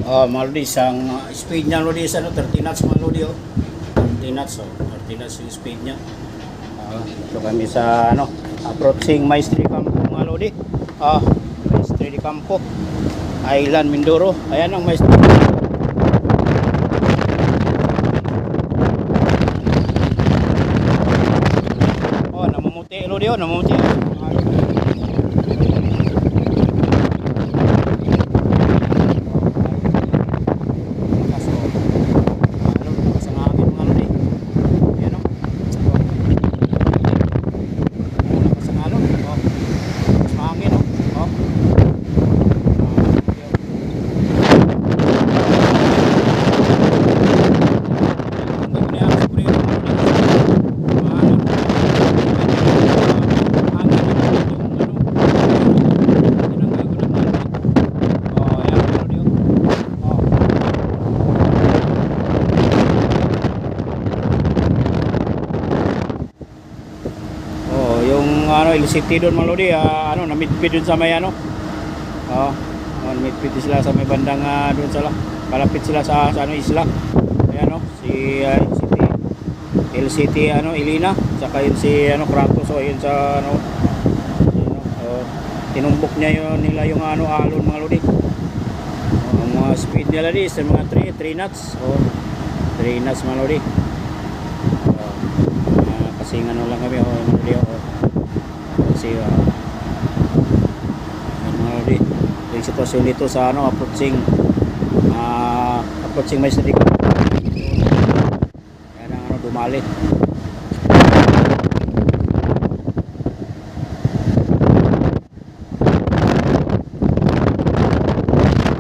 Mga lodi, isang speed niya lodi sa 30 knots mga lodi, 30 knots, 30 knots yung speed niya. Ito kami sa approaching Maestri Campo mga lodi. Maestri Campo, Island Mindoro. Ayan ang Maestri. Namumuti lodi, namumuti. LCT doon mga lodi, namidpid doon sa may namidpid sila sa may bandang doon sila, palapit sila sa isla. Ayan si LCT Ilina, saka yun si Kratos, yun sa tinumbok niya nila yung alon mga lodi. Ang mga speed nila di sa mga 3 knots, 3 knots mga lodi. Kasi lang kami mga lodi, kasi mga lodi, yung sitwasyon dito sa approaching Maestri Campo. Yan ang dumali.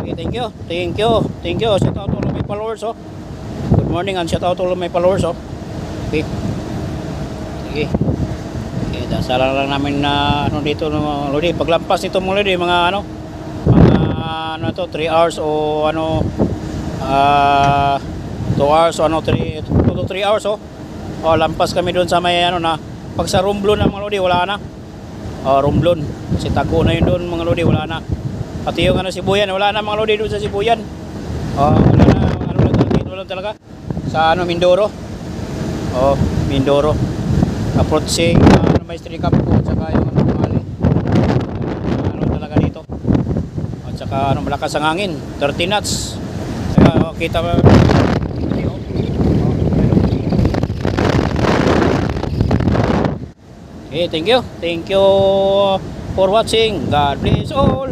Okay, thank you, shout out to all my followers. Good morning and shout out to all my followers. Okay, sige. Dasala lang namin na dito mga lodi, paglampas nito mga lodi, mga 3 hours o 2 hours o 2 to 3 hours lampas kami doon sa may na pag sa Romblon na mga lodi, wala na. Romblon, si Tago na yun doon mga lodi, wala na. Pati yung Sibuyan, wala na mga lodi doon sa Sibuyan. Wala na talaga sa Mindoro. Mindoro approaching Maestri Campo, saka yung Mali, talaga dito, at saka malakas ang hangin, 30 knots. Kaya kita ba. Okay, thank you for watching. God bless all.